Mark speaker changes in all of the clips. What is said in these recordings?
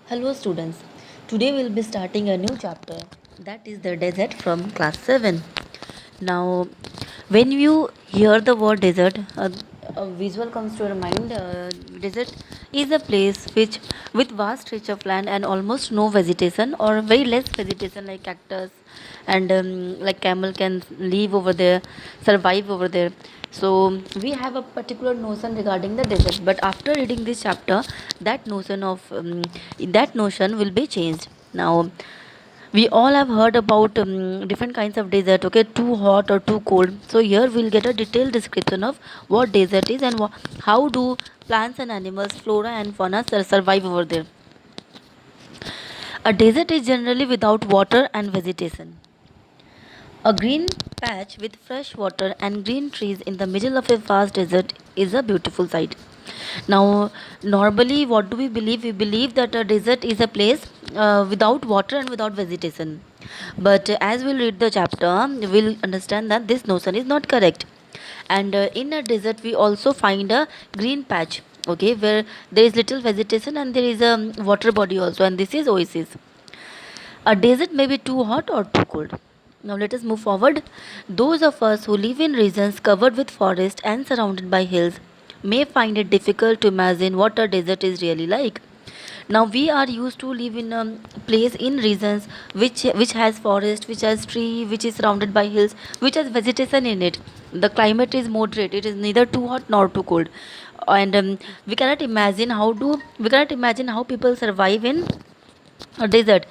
Speaker 1: Hello students. Today we'll be starting a new chapter, that is the desert from class 7. Now when you hear the word desert, a visual comes to your mind. Desert is a place which with vast stretch of land and almost no vegetation or very less vegetation like cactus and like camel can live over there, survive over there. So we have a particular notion regarding the desert, but after reading this chapter, that notion will be changed. Now we all have heard about different kinds of desert, okay, too hot or too cold. So here we'll get a detailed description of what desert is and how do plants and animals, flora and fauna survive over there. A desert is generally without water and vegetation. A green patch with fresh water and green trees in the middle of a vast desert is a beautiful sight. Now, normally, what do we believe? We believe that a desert is a place without water and without vegetation. But as we'll read the chapter, we'll understand that this notion is not correct. And in a desert, we also find a green patch, okay, where there is little vegetation and there is a water body also, and this is oasis. A desert may be too hot or too cold. Now let us move forward. Those of us who live in regions covered with forest and surrounded by hills may find it difficult to imagine what a desert is really like. Now we are used to live in a place in regions which has forest, which has tree, which is surrounded by hills, which has vegetation in it. The climate is moderate; it is neither too hot nor too cold, and we cannot imagine how people survive in a desert.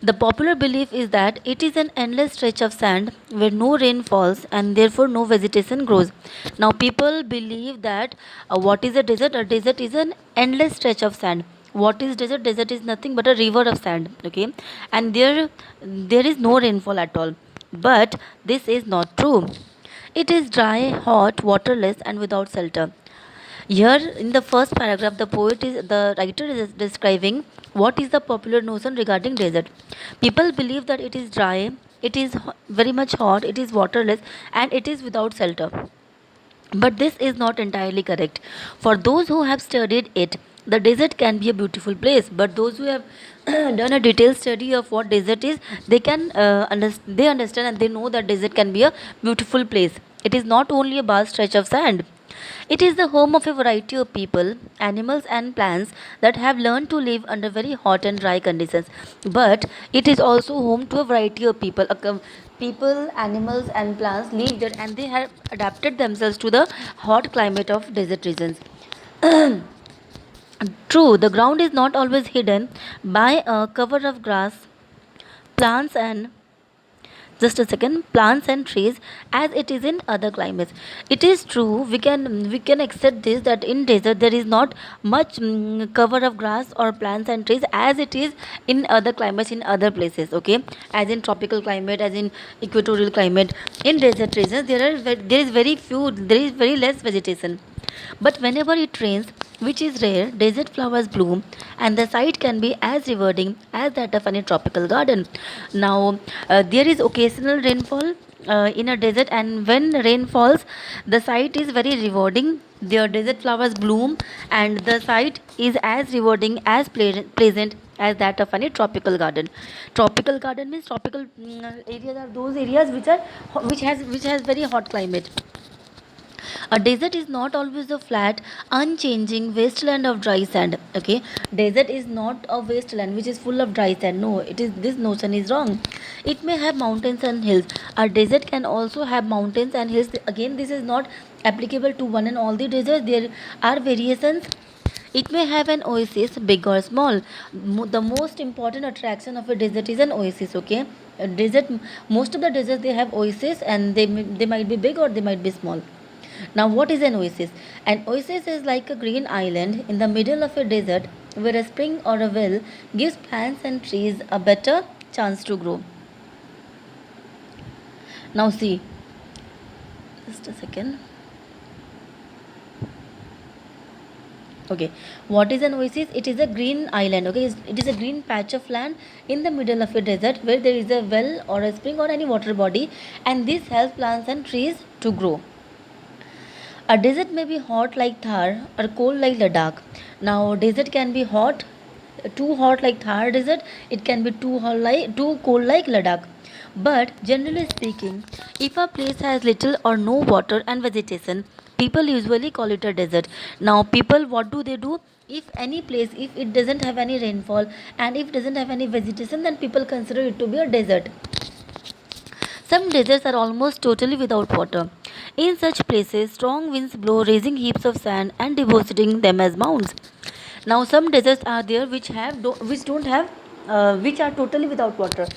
Speaker 1: The popular belief is that it is an endless stretch of sand where no rain falls and therefore no vegetation grows. Now, people believe that what is a desert? A desert is an endless stretch of sand. What is desert? Desert is nothing but a river of sand. Okay, and there is no rainfall at all. But this is not true. It is dry, hot, waterless, and without shelter. Here, in the first paragraph, the writer is describing what is the popular notion regarding desert. People believe that it is dry, it is very much hot, it is waterless, and it is without shelter. But this is not entirely correct. For those who have studied it, the desert can be a beautiful place. But those who have done a detailed study of what desert is, they understand and they know that desert can be a beautiful place. It is not only a vast stretch of sand. It is the home of a variety of people, animals, and plants that have learned to live under very hot and dry conditions. But it is also home to a variety of people. People, animals, and plants live there and they have adapted themselves to the hot climate of desert regions. True, the ground is not always hidden by a cover of grass, plants, and plants and trees as it is in other climates. It is true, we can accept this, that in desert there is not much cover of grass or plants and trees as it is in other climates, in other places, okay, as in tropical climate, as in equatorial climate. In desert regions there is very less vegetation, but whenever it rains, which is rare, desert flowers bloom and the sight can be as rewarding as that of any tropical garden. Now, there is occasional rainfall in a desert, and when rain falls, the sight is very rewarding. The desert flowers bloom, and the sight is as rewarding, as pleasant as that of any tropical garden. Tropical garden means tropical areas are those areas which has very hot climate. A desert is not always a flat, unchanging wasteland of dry sand. Okay, desert is not a wasteland which is full of dry sand. No, it is, this notion is wrong. It may have mountains and hills. A desert can also have mountains and hills. Again, this is not applicable to one and all the deserts. There are variations. It may have an oasis, big or small. The most important attraction of a desert is an oasis. Okay, a desert. Most of the deserts they have oasis, and they might be big or they might be small. Now, what is an oasis? An oasis is like a green island in the middle of a desert where a spring or a well gives plants and trees a better chance to grow. Now, see, just a second. Okay, what is an oasis? It is a green island. Okay, it is a green patch of land in the middle of a desert where there is a well or a spring or any water body, and this helps plants and trees to grow. A desert may be hot like Thar or cold like Ladakh. Now, desert can be hot too hot like Thar desert, it can be too cold like Ladakh. But generally speaking, if a place has little or no water and vegetation, people usually call it a desert. Now people, what do? If any place, if it doesn't have any rainfall and if doesn't have any vegetation, then people consider it to be a desert. Some deserts are almost totally without water. In such places, strong winds blow, raising heaps of sand and depositing them as mounds. Now, some deserts are there which don't have, which are totally without water.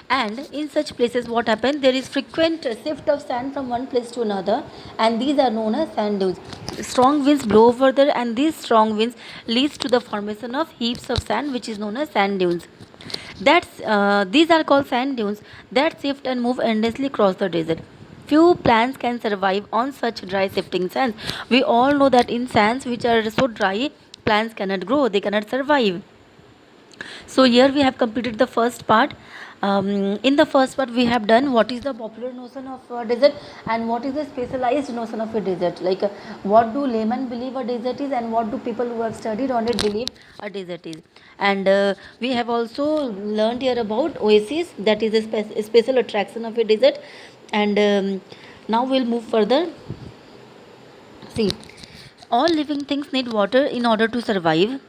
Speaker 1: And in such places, what happens? There is frequent shift of sand from one place to another, and these are known as sand dunes. Strong winds blow over there, and these strong winds leads to the formation of heaps of sand, which is known as sand dunes. These are called sand dunes that shift and move endlessly across the desert. Few plants can survive on such dry shifting sands. We all know that in sands which are so dry, plants cannot grow, they cannot survive. So here we have completed the first part. In the first part we have done what is the popular notion of desert and what is the specialized notion of a desert, like what do laymen believe a desert is and what do people who have studied on it believe a desert is. And we have also learned here about oasis, that is a special attraction of a desert. And now we'll move further. See, all living things need water in order to survive.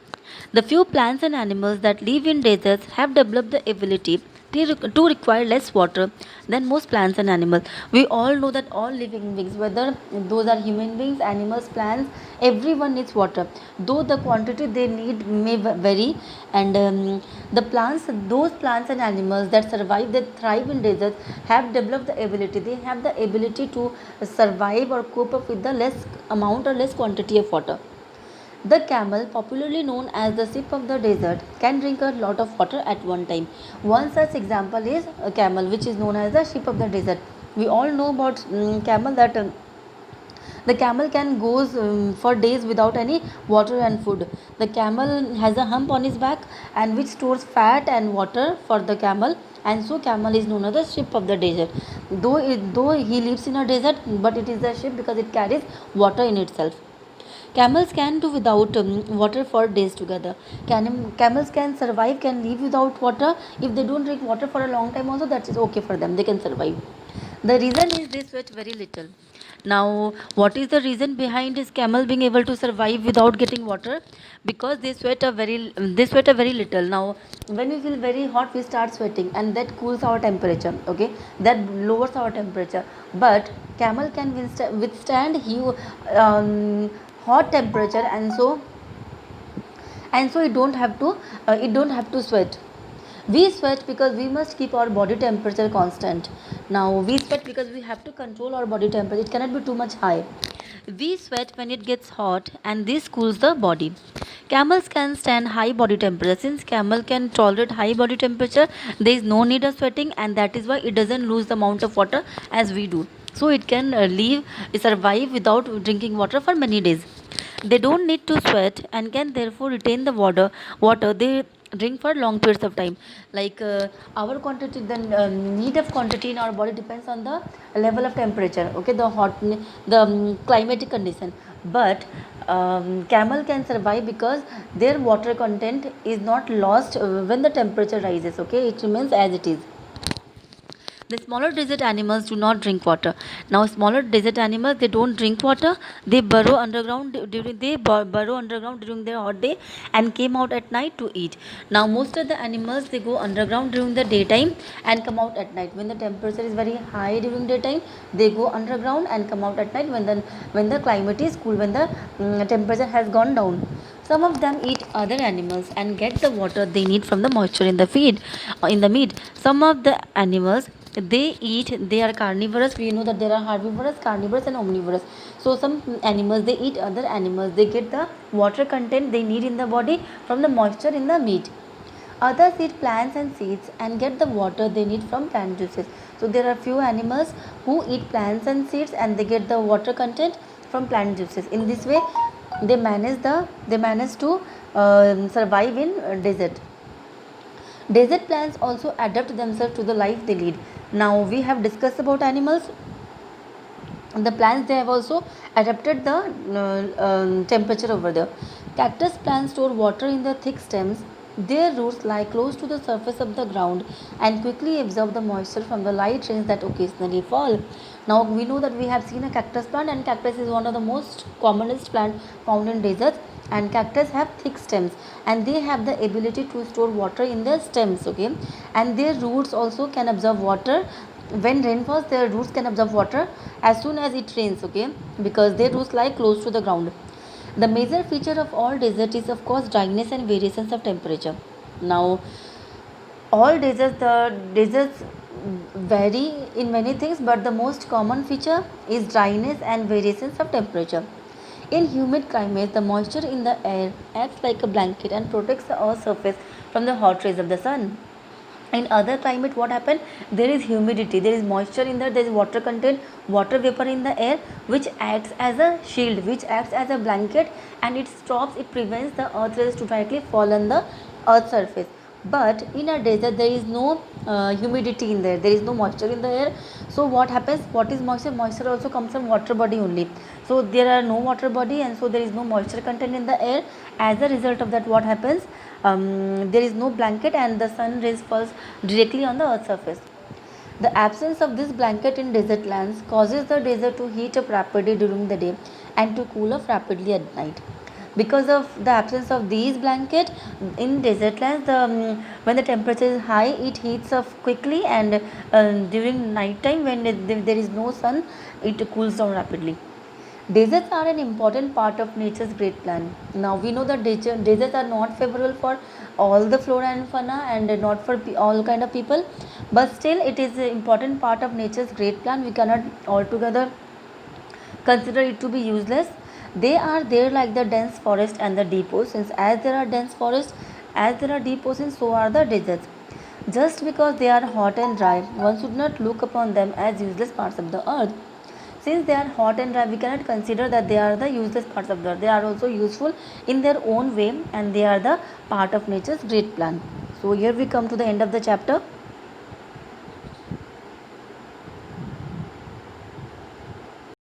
Speaker 1: The few plants and animals that live in deserts have developed the ability to require less water than most plants and animals. We all know that all living beings, whether those are human beings, animals, plants, everyone needs water. Though the quantity they need may vary, and those plants and animals that survive, that thrive in deserts, have developed the ability. They have the ability to survive or cope up with the less amount or less quantity of water. The camel, popularly known as the sheep of the desert, can drink a lot of water at one time. One such example is a camel, which is known as the sheep of the desert. We all know about camel, that the camel can goes for days without any water and food. The camel has a hump on his back and which stores fat and water for the camel, and so camel is known as the sheep of the desert. Though he lives in a desert, but it is a sheep because it carries water in itself. Camels can do without water for days together. Camels can survive, can live without water. If they don't drink water for a long time also, that is okay for them. They can survive. The reason is they sweat very little. Now, what is the reason behind this camel being able to survive without getting water? Because they sweat a very little. Now, when we feel very hot, we start sweating, and that cools our temperature. Okay, that lowers our temperature. But camel can withstand hot temperature, and so it don't have to sweat. We sweat because we must keep our body temperature constant. Now we sweat because we have to control our body temperature, it cannot be too much high. We sweat when it gets hot, and this cools the body. Camels can stand high body temperature. Since camel can tolerate high body temperature, there is no need of sweating, and that is why it doesn't lose the amount of water as we do. So it can survive without drinking water for many days. They don't need to sweat and can therefore retain the water they drink for long periods of time. Like our quantity, the need of quantity in our body depends on the level of temperature. Okay, the climatic condition. But camel can survive because their water content is not lost when the temperature rises. Okay, it remains as it is. The smaller desert animals do not drink water. Now, smaller desert animals, they don't drink water. They burrow underground during their hot day and came out at night to eat. Now, most of the animals, they go underground during the daytime and come out at night. When the temperature is very high during daytime, they go underground and come out at night when the climate is cool, when the temperature has gone down. Some of them eat other animals and get the water they need from the moisture in the meat. Some of the animals, they are carnivorous. We know that there are herbivorous, carnivorous, and omnivorous. So some animals, they eat other animals. They get the water content they need in the body from the moisture in the meat. Others eat plants and seeds and get the water they need from plant juices. So there are few animals who eat plants and seeds and they get the water content from plant juices. In this way, they manage to survive in desert. Desert plants also adapt themselves to the life they lead. Now we have discussed about animals. The plants, they have also adapted the temperature over there. Cactus plants store water in the thick stems Their roots lie close to the surface of the ground and quickly absorb the moisture from the light rains that occasionally fall. Now we know that we have seen a cactus plant, and cactus is one of the most commonest plant found in deserts, and cactus have thick stems and they have the ability to store water in their stems, okay, and their roots also can absorb water. When rain falls, their roots can absorb water as soon as it rains, okay, because their roots lie close to the ground. The major feature of all desert is of course dryness and variations of temperature. Now all deserts vary in many things, but the most common feature is dryness and variations of temperature. In humid climates, the moisture in the air acts like a blanket and protects the earth's surface from the hot rays of the sun. In other climate, what happen, there is humidity, there is moisture in there is water content, water vapor in the air, which acts as a shield, which acts as a blanket, and it prevents the earth rays to directly fall on the earth surface. But in a desert there is no humidity in there, there is no moisture in the air. So what happens, what is moisture? Moisture also comes from water body only. So there are no water body, and so there is no moisture content in the air. As a result of that, what happens, there is no blanket and the sun rays falls directly on the earth's surface. The absence of this blanket in desert lands causes the desert to heat up rapidly during the day and to cool off rapidly at night. Because of the absence of these blanket in desert lands, when the temperature is high, it heats up quickly, and during night time when there is no sun, it cools down rapidly. Deserts are an important part of nature's great plan. Now we know that deserts are not favorable for all the flora and fauna, and not for all kind of people, but still it is an important part of nature's great plan. We cannot altogether consider it to be useless. They are there like the dense forest and the deep oceans. As there are dense forests, as there are deep oceans, so are the deserts. Just because they are hot and dry, one should not look upon them as useless parts of the earth. Since they are hot and dry, we cannot consider that they are the useless parts of the earth. They are also useful in their own way, and they are the part of nature's great plan. So here we come to the end of the chapter.